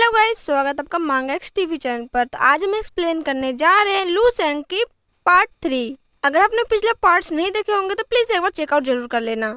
Hello guys, स्वागत आपका मांगा एक्स टीवी चैनल पर। तो आज हम एक्सप्लेन करने जा रहे हैं लू सेंग की पार्ट 3। अगर आपने पिछले पार्ट्स नहीं देखे होंगे तो प्लीज एक बार चेकआउट जरूर कर लेना।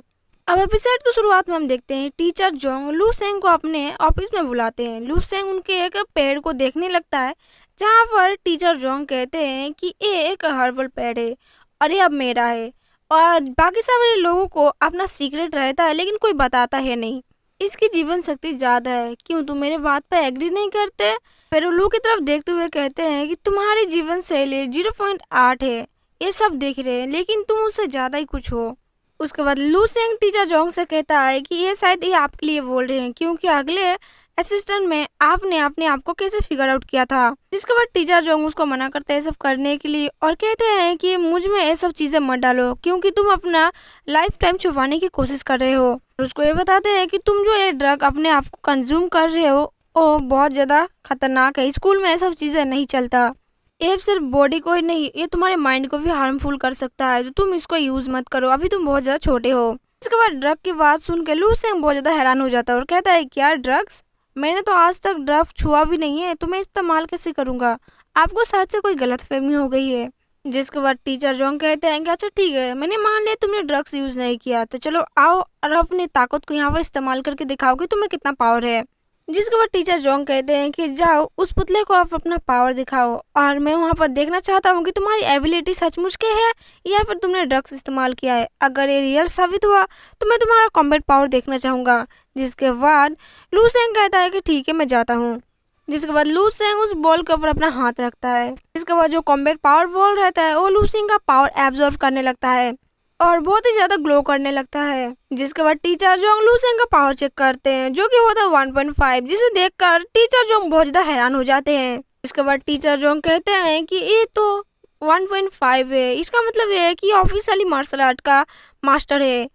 अब एपिसोड की शुरुआत में हम देखते हैं टीचर जोंग लू सेंग को अपने ऑफिस में बुलाते हैं। लू सेंग उनके एक पेड़ को देखने लगता है, जहाँ पर टीचर जोंग कहते हैं कि ये एक हर्बल पेड़ है और ये अब मेरा है, और बाकी सारे लोगों को अपना सीक्रेट रहता है लेकिन कोई बताता है नहीं। इसकी जीवन शक्ति ज्यादा है, क्यों तुम मेरे बात पर एग्री नहीं करते? फिर उल्लू की तरफ देखते हुए कहते हैं कि तुम्हारी जीवन शैली 0.8 है, ये सब देख रहे हैं, लेकिन तुम उससे ज्यादा ही कुछ हो। उसके बाद लू सेंग टीचर जोंग से कहता है कि ये शायद ये आपके लिए बोल रहे हैं, क्योंकि अगले असिस्टेंट में आपने अपने आप को कैसे फिगर आउट किया था। जिसके बाद टीचर जोंग उसको मना करते हैं सब करने के लिए और कहते हैं कि मुझ में ये सब चीजें मत डालो, क्योंकि तुम अपना लाइफ टाइम छुपाने की कोशिश कर रहे हो। उसको ये बताते हैं कि तुम जो ये ड्रग अपने आप को कंज्यूम कर रहे हो वो बहुत ज्यादा खतरनाक है। स्कूल में ये सब चीजें नहीं चलता। ये सिर्फ बॉडी को ही नहीं, ये तुम्हारे माइंड को भी हार्मफुल कर सकता है, तो तुम इसको यूज मत करो, अभी तुम बहुत ज्यादा छोटे हो। इसके बाद ड्रग की बात सुन के लू सेंग बहुत ज्यादा हैरान हो जाता है और कहता है क्या ड्रग्स? मैंने तो आज तक ड्रग छुआ भी नहीं है, तो मैं इस्तेमाल कैसे करूंगा? आपको शायद से कोई गलतफहमी हो गई है। जिसके बाद टीचर जोंग कहते हैं कि अच्छा ठीक है, मैंने मान लिया तुमने ड्रग्स यूज नहीं किया, तो चलो आओ और अपनी ताकत को यहाँ पर इस्तेमाल करके दिखाओ कि तुम्हें कितना पावर है। जिसके बाद टीचर जोंग कहते हैं कि जाओ उस पुतले को आप अपना पावर दिखाओ, और मैं वहाँ पर देखना चाहता हूँ कि तुम्हारी एबिलिटी सचमुच के है या फिर तुमने ड्रग्स इस्तेमाल किया है। अगर ये रियल साबित हुआ तो मैं तुम्हारा कॉम्बैट पावर देखना चाहूंगा। जिसके बाद लू सेंग कहता है कि ठीक है, मैं जाता हूँ। जिसके बाद लू सेंग उस बॉल के ऊपर अपना हाथ रखता है। जिसके बाद जो कॉम्बैट पावर बॉल रहता है वो लू सेंग का पावर एब्जॉर्ब करने लगता है और बहुत ही ज्यादा ग्लो करने लगता है। जिसके बाद टीचर जोंग लू सेंग का पावर चेक करते हैं, जो कि होता है 1.5, जिसे देखकर टीचर जोंग बहुत ज्यादा हैरान हो जाते हैं। इसके बाद टीचर जोंग कहते हैं कि ये तो 1.5 है, इसका मतलब ये है कि ऑफिशियली मार्शल आर्ट का मास्टर है।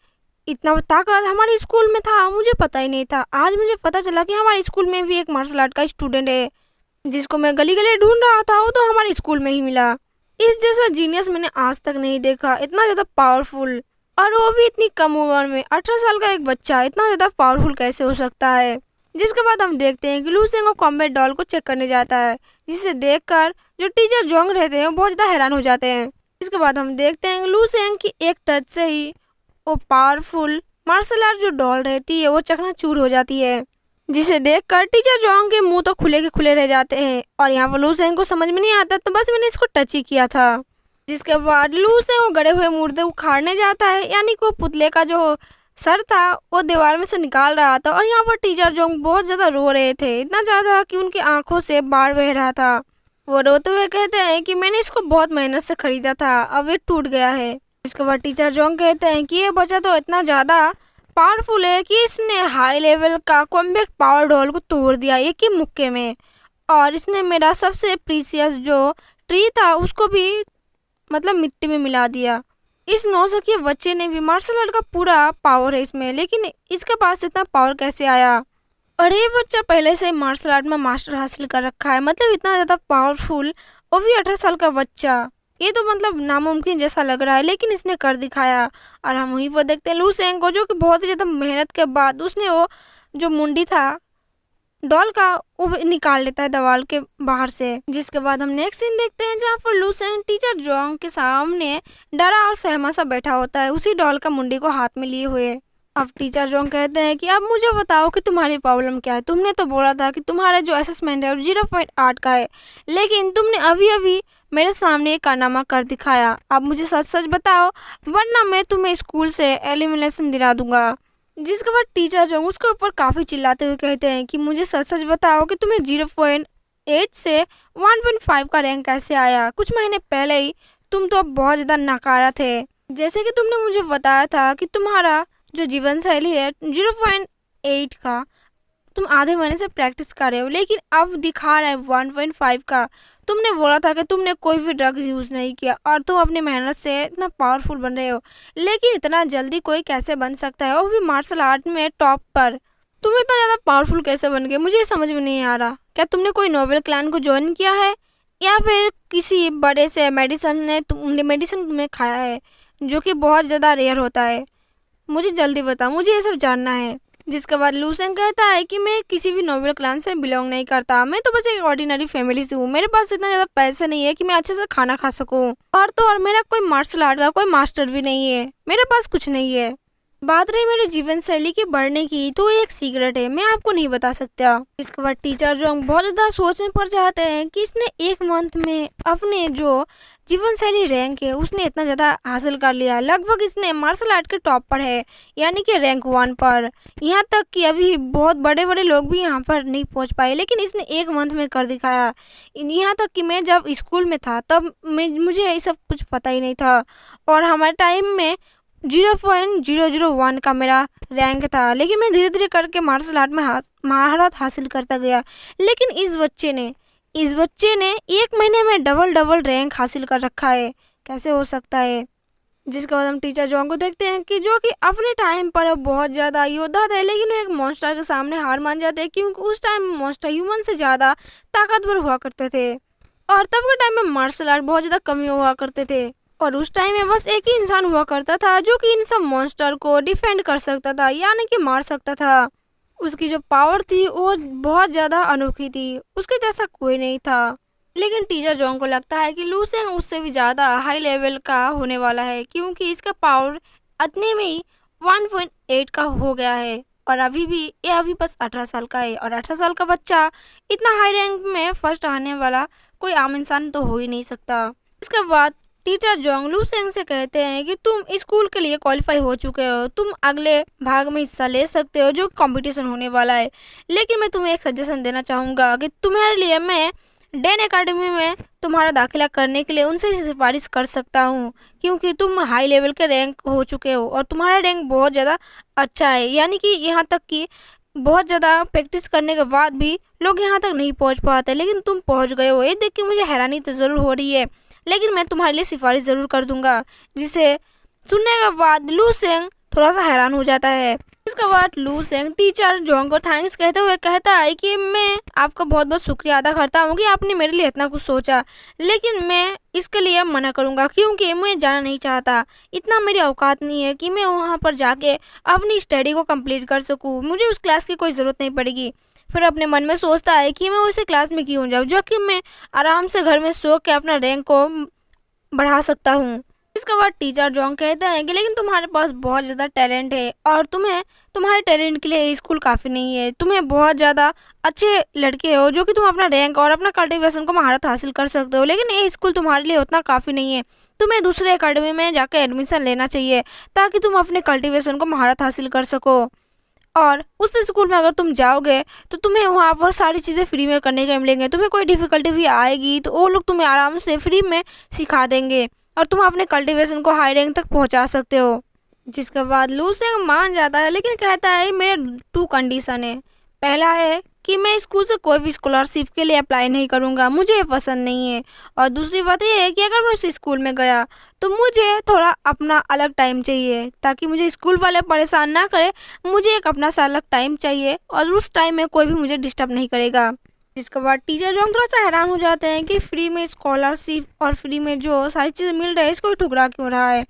इतना ताकत हमारे स्कूल में था, मुझे पता ही नहीं था। आज मुझे पता चला कि हमारे स्कूल में भी एक मार्शल आर्ट का स्टूडेंट है, जिसको मैं गली गली ढूंढ रहा था, वो तो हमारे स्कूल में ही मिला। इस जैसा जीनियस मैंने आज तक नहीं देखा, इतना ज्यादा पावरफुल, और वो भी इतनी कम उम्र में। 18 साल का एक बच्चा इतना ज्यादा पावरफुल कैसे हो सकता है? जिसके बाद हम देखते हैं कि लू सेंग कॉम्बैट डॉल को चेक करने जाता है, जिसे देखकर जो टीचर जोंग रहते हैं वो बहुत ज्यादा हैरान हो जाते हैं। इसके बाद हम देखते हैं कि लू सेंग की एक टच से ही वो पावरफुल मार्शल आर्ट जो डॉल रहती है वो चकनाचूर हो जाती है, जिसे देखकर टीचर जोंग के मुंह तो खुले के खुले रह जाते हैं। और यहाँ पर लू सेंग को समझ में नहीं आता, तो बस मैंने इसको टच ही किया था। जिसके बाद लू सेंग वो गड़े हुए मुर्दे उखाड़ने जाता है, यानी कि वो पुतले का जो सर था वो दीवार में से निकाल रहा था। और यहाँ पर टीचर जोंग बहुत ज्यादा रो रहे थे, इतना ज्यादा कि उनकी आंखों से बाढ़ बह रहा था। वो रोते हुए कहते हैं कि मैंने इसको बहुत मेहनत से खरीदा था, अब ये टूट गया है। इसके बाद टीचर जोंग कहते हैं कि ये बच्चा तो इतना ज्यादा पावरफुल है कि इसने हाई लेवल का कॉम्बैट पावर डॉल को तोड़ दिया एक ही मुक्के में, और इसने मेरा सबसे प्रीसियस जो ट्री था उसको भी मतलब मिट्टी में मिला दिया। इस 900 के बच्चे ने भी मार्शल आर्ट का पूरा पावर है इसमें, लेकिन इसके पास इतना पावर कैसे आया? और ये बच्चा पहले से मार्शल आर्ट में मास्टर हासिल कर रखा है, मतलब इतना ज्यादा पावरफुल, वो भी 18 साल का बच्चा। ये तो मतलब नामुमकिन जैसा लग रहा है, लेकिन इसने कर दिखाया। और हम वहीं पर देखते हैं लू सेंग को, जो कि बहुत ही ज्यादा मेहनत के बाद उसने वो जो मुंडी था डॉल का वो निकाल लेता है दीवार के बाहर से। जिसके बाद हम नेक्स्ट सीन देखते हैं, जहाँ पर लू सेंग टीचर जोंग के सामने डरा और सहमा सा बैठा होता है, उसी डॉल का मुंडी को हाथ में लिए हुए। अब टीचर जोंग कहते हैं कि अब मुझे बताओ कि तुम्हारी प्रॉब्लम क्या है। तुमने तो बोला था कि तुम्हारा जो असेसमेंट है वो 0.8 का है, लेकिन तुमने अभी अभी मेरे सामने एक कारनामा कर दिखाया। अब मुझे सच सच बताओ, वरना मैं तुम्हें स्कूल से एलिमिनेशन दिला दूंगा। जिसके बाद टीचर जोंग उसके ऊपर काफी चिल्लाते हुए कहते हैं कि मुझे सच सच बताओ कि तुम्हें 0.8 से 1.5 का रैंक कैसे आया? कुछ महीने पहले ही तुम तो बहुत ज्यादा नकारा थे। जैसे कि तुमने मुझे बताया था कि तुम्हारा जो जीवन शैली है 0.8 का, तुम आधे महीने से प्रैक्टिस कर रहे हो, लेकिन अब दिखा रहा है 1.5 का। तुमने बोला था कि तुमने कोई भी ड्रग्स यूज नहीं किया और तुम अपनी मेहनत से इतना पावरफुल बन रहे हो, लेकिन इतना जल्दी कोई कैसे बन सकता है, वो भी मार्शल आर्ट में टॉप पर? तुम इतना ज्यादा पावरफुल कैसे बन गए, मुझे समझ में नहीं आ रहा। क्या तुमने कोई नोबेल क्लैन को ज्वाइन किया है, या फिर किसी बड़े से मेडिसिन तुम्हें खाया है, जो कि बहुत ज्यादा रेयर होता है? मुझे जल्दी बताओ, मुझे ये सब जानना है। जिसके बाद लूसेंग कहता है कि मैं किसी भी नोबल क्लास से बिलोंग नहीं करता, मैं तो बस एक ऑर्डिनरी फैमिली से हूँ, मेरे पास इतना ज़्यादा पैसे नहीं है कि मैं अच्छे से खाना खा सकूँ, और तो और मेरा कोई मार्शल आर्ट का कोई मास्टर भी नहीं है, मेरे पास कुछ नहीं है। बात रही मेरे जीवन शैली के बढ़ने की, तो ये एक सीक्रेट है, मैं आपको नहीं बता सकता। इसके बाद टीचर जोंग बहुत ज़्यादा सोचने पड़ जाते हैं कि इसने एक मंथ में अपने जो जीवन शैली रैंक है उसने इतना ज़्यादा हासिल कर लिया, लगभग इसने मार्शल आर्ट के टॉप पर है, यानी कि रैंक 1 पर। यहाँ तक कि अभी बहुत बड़े बड़े लोग भी यहाँ पर नहीं पहुँच पाए, लेकिन इसने एक मंथ में कर दिखाया। यहाँ तक कि मैं जब स्कूल में था तब मुझे ये सब कुछ पता ही नहीं था, और हमारे टाइम में 0.001 का मेरा रैंक था, लेकिन मैं धीरे धीरे करके मार्शल आर्ट में महारत हासिल करता गया। लेकिन इस बच्चे ने एक महीने में डबल रैंक हासिल कर रखा है, कैसे हो सकता है। जिसके बाद हम टीचर जॉन को देखते हैं कि जो कि अपने टाइम पर बहुत ज़्यादा योद्धा थे, लेकिन वो एक मॉन्स्टर के सामने हार मान जाते हैं, क्योंकि उस टाइम मॉन्स्टर ह्यूमन से ज़्यादा ताकतवर हुआ करते थे, और तब के टाइम में मार्शल आर्ट बहुत ज़्यादा कमी हुआ करते थे, और उस टाइम में बस एक ही इंसान हुआ करता था जो कि इन सब मॉन्स्टर को डिफेंड कर सकता था, यानी कि मार सकता था। उसकी जो पावर थी वो बहुत ज़्यादा अनोखी थी, उसके जैसा कोई नहीं था। लेकिन टीचर जोंग को लगता है कि लूसेंग उससे भी ज़्यादा हाई लेवल का होने वाला है, क्योंकि इसका पावर इतने में ही 1.8 का हो गया है, और अभी बस 18 साल का है, और 18 साल का बच्चा इतना हाई रैंक में फर्स्ट आने वाला कोई आम इंसान तो हो ही नहीं सकता। इसके बाद टीचर जोंग लूसेंग से कहते हैं कि तुम स्कूल के लिए क्वालिफाई हो चुके हो, तुम अगले भाग में हिस्सा ले सकते हो जो कंपटीशन होने वाला है। लेकिन मैं तुम्हें एक सजेशन देना चाहूँगा कि तुम्हारे लिए मैं डेन एकेडमी में तुम्हारा दाखिला करने के लिए उनसे सिफारिश कर सकता हूँ, क्योंकि तुम हाई लेवल के रैंक हो चुके हो और तुम्हारा रैंक बहुत ज़्यादा अच्छा है, यानी कि यहाँ तक कि बहुत ज़्यादा प्रैक्टिस करने के बाद भी लोग यहाँ तक नहीं पहुँच पाते, लेकिन तुम पहुँच गए हो। ये देख के मुझे हैरानी तो ज़रूर हो रही है, लेकिन मैं तुम्हारे लिए सिफारिश ज़रूर कर दूंगा। जिसे सुनने के बाद लूसेंग थोड़ा सा हैरान हो जाता है। इसके बाद लूसेंग टीचर जोंग को थैंक्स कहते हुए कहता है कि मैं आपका बहुत बहुत शुक्रिया अदा करता हूँ कि आपने मेरे लिए इतना कुछ सोचा, लेकिन मैं इसके लिए मना करूँगा, क्योंकि मैं जाना नहीं चाहता। इतना मेरी औकात नहीं है कि मैं वहाँ पर जाके अपनी स्टडी को कंप्लीट कर सकूँ, मुझे उस क्लास की कोई ज़रूरत नहीं पड़ेगी। फिर अपने मन में सोचता है कि मैं उसी क्लास में क्यों जाऊँ, जो कि मैं आराम से घर में सो के अपना रैंक को बढ़ा सकता हूँ। इसके बाद टीचर जोंग कहते हैं कि लेकिन तुम्हारे पास बहुत ज़्यादा टैलेंट है, और तुम्हारे टैलेंट के लिए स्कूल काफ़ी नहीं है। तुम्हें बहुत ज़्यादा अच्छे लड़के हो जो कि तुम अपना रैंक और अपना कल्टिवेशन को महारत हासिल कर सकते हो, लेकिन ये स्कूल तुम्हारे लिए उतना काफ़ी नहीं है। तुम्हें दूसरे एकेडमी में जाकर एडमिशन लेना चाहिए ताकि तुम अपने कल्टिवेशन को महारत हासिल कर सको, और उस स्कूल में अगर तुम जाओगे तो तुम्हें वहाँ पर सारी चीज़ें फ्री में करने के मिलेंगे। तुम्हें कोई डिफ़िकल्टी भी आएगी तो वो लोग तुम्हें आराम से फ्री में सिखा देंगे, और तुम अपने कल्टीवेशन को हाई रैंक तक पहुँचा सकते हो। जिसके बाद लूसेंग मान जाता है, लेकिन कहता है मेरे 2 कंडीशन है। पहला है कि मैं स्कूल से कोई भी स्कॉलरशिप के लिए अप्लाई नहीं करूँगा, मुझे ये पसंद नहीं है। और दूसरी बात ये है कि अगर मैं उस स्कूल में गया तो मुझे थोड़ा अपना अलग टाइम चाहिए, ताकि मुझे स्कूल वाले परेशान ना करें। मुझे एक अपना सा अलग टाइम चाहिए, और उस टाइम में कोई भी मुझे डिस्टर्ब नहीं करेगा। जिसके बाद टीचर जोंग थोड़ा सा हैरान हो जाते हैं कि फ्री में स्कॉलरशिप और फ्री में जो सारी चीज़ें मिल रही है इसको ठुकरा क्यों रहा है।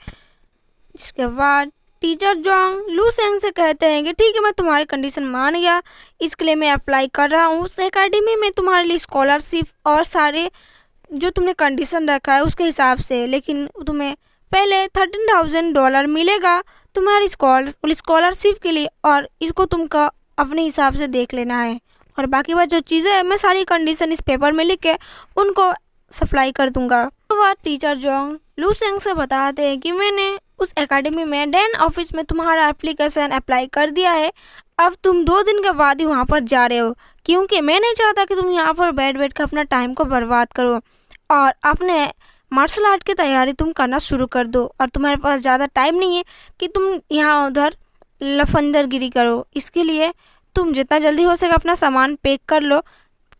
जिसके बाद टीचर जोंग लूसेंग से कहते हैं कि ठीक है, मैं तुम्हारी कंडीशन मान गया, इसके लिए मैं अप्लाई कर रहा हूँ उस एकेडमी में तुम्हारे लिए स्कॉलरशिप और सारे जो तुमने कंडीशन रखा है उसके हिसाब से, लेकिन तुम्हें पहले $13,000 मिलेगा तुम्हारी स्कॉलरशिप के लिए, और इसको तुमको अपने हिसाब से देख लेना है, और बाकी बात जो चीज़ें हैं मैं सारी कंडीशन इस पेपर में लिख के उनको सप्लाई कर दूंगा। तो बाद टीचर जोंग लूसेंग से बताते हैं कि मैंने उस एकेडमी में डेन ऑफिस में तुम्हारा एप्लीकेशन अप्लाई कर दिया है, अब तुम 2 दिन के बाद ही वहाँ पर जा रहे हो, क्योंकि मैं नहीं चाहता कि तुम यहाँ पर बैठ कर अपना टाइम को बर्बाद करो और अपने मार्शल आर्ट की तैयारी तुम करना शुरू कर दो, और तुम्हारे पास ज़्यादा टाइम नहीं है कि तुम यहाँ उधर लफंदरगिरी करो। इसके लिए तुम जितना जल्दी हो सके अपना सामान पैक कर लो,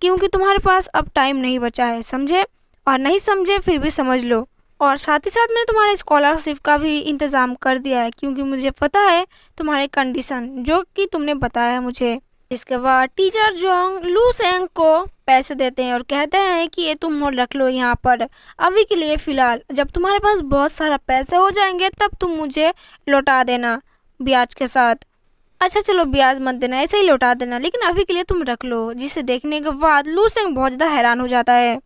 क्योंकि तुम्हारे पास अब टाइम नहीं बचा है, समझे? और नहीं समझे फिर भी समझ लो। और साथ ही साथ मैंने तुम्हारे स्कॉलरशिप का भी इंतज़ाम कर दिया है, क्योंकि मुझे पता है तुम्हारे कंडीशन जो कि तुमने बताया है मुझे। इसके बाद टीचर जोंग लूसेंग को पैसे देते हैं और कहते हैं कि ये तुम रख लो यहाँ पर अभी के लिए फ़िलहाल, जब तुम्हारे पास बहुत सारा पैसे हो जाएंगे तब तुम मुझे लौटा देना ब्याज के साथ। अच्छा चलो ब्याज मत देना, ऐसे ही लौटा देना, लेकिन अभी के लिए तुम रख लो। जिसे देखने के बाद लू सेंग बहुत ज़्यादा हैरान हो जाता है।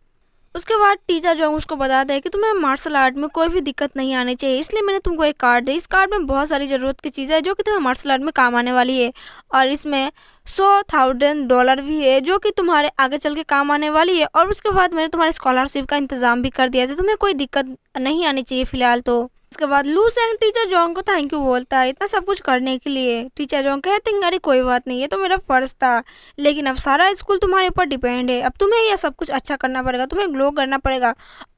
उसके बाद टीचर जोंग उसको बताता है कि तुम्हें मार्शल आर्ट में कोई भी दिक्कत नहीं आनी चाहिए, इसलिए मैंने तुमको एक कार्ड दी। इस कार्ड में बहुत सारी ज़रूरत की चीज़ें हैं जो कि तुम्हें मार्शल आर्ट में काम आने वाली है, और इसमें $100,000 भी है जो कि तुम्हारे आगे चल के काम आने वाली है। और उसके बाद मैंने तुम्हारे स्कॉलरशिप का इंतजाम भी कर दिया, तो तुम्हें कोई दिक्कत नहीं आनी चाहिए फिलहाल तो। इसके बाद लू सेंग टीचर जोंग को थैंक यू बोलता है इतना सब कुछ करने के लिए। टीचर जोंग कहते हैं अरे कोई बात नहीं, ये तो मेरा फर्ज था, लेकिन अब सारा स्कूल तुम्हारे ऊपर डिपेंड है, अब तुम्हें यह सब कुछ अच्छा करना पड़ेगा, तुम्हें ग्लो करना पड़ेगा,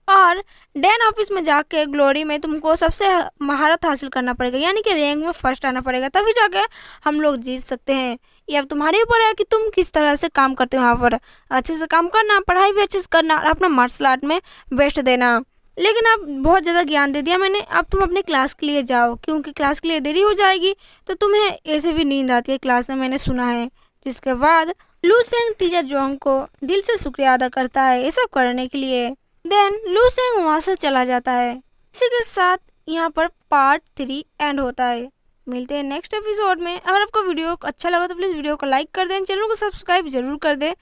और डैन ऑफिस में जाके ग्लोरी में तुमको सबसे महारत हासिल करना पड़ेगा, यानी कि रैंक में फर्स्ट आना पड़ेगा, तभी जाके हम लोग जीत सकते हैं। ये अब तुम्हारे ऊपर है कि तुम किस तरह से काम करते हो, वहाँ पर अच्छे से काम करना, पढ़ाई भी अच्छे से करना, और अपना मार्शल आर्ट में बेस्ट देना। लेकिन अब बहुत ज़्यादा ज्ञान दे दिया मैंने, अब तुम अपने क्लास के लिए जाओ, क्योंकि क्लास के लिए देरी हो जाएगी तो तुम्हें ऐसे भी नींद आती है क्लास में, मैंने सुना है। जिसके बाद लू सेंग टीचर जोंग को दिल से शुक्रिया अदा करता है ये सब करने के लिए। देन लू सेंग वहाँ से चला जाता है। इसी के साथ यहाँ पर पार्ट 3 एंड होता है। मिलते हैं नेक्स्ट एपिसोड में। अगर आपको वीडियो अच्छा लगा तो प्लीज़ वीडियो को लाइक कर दें, चैनल को सब्सक्राइब जरूर कर दें।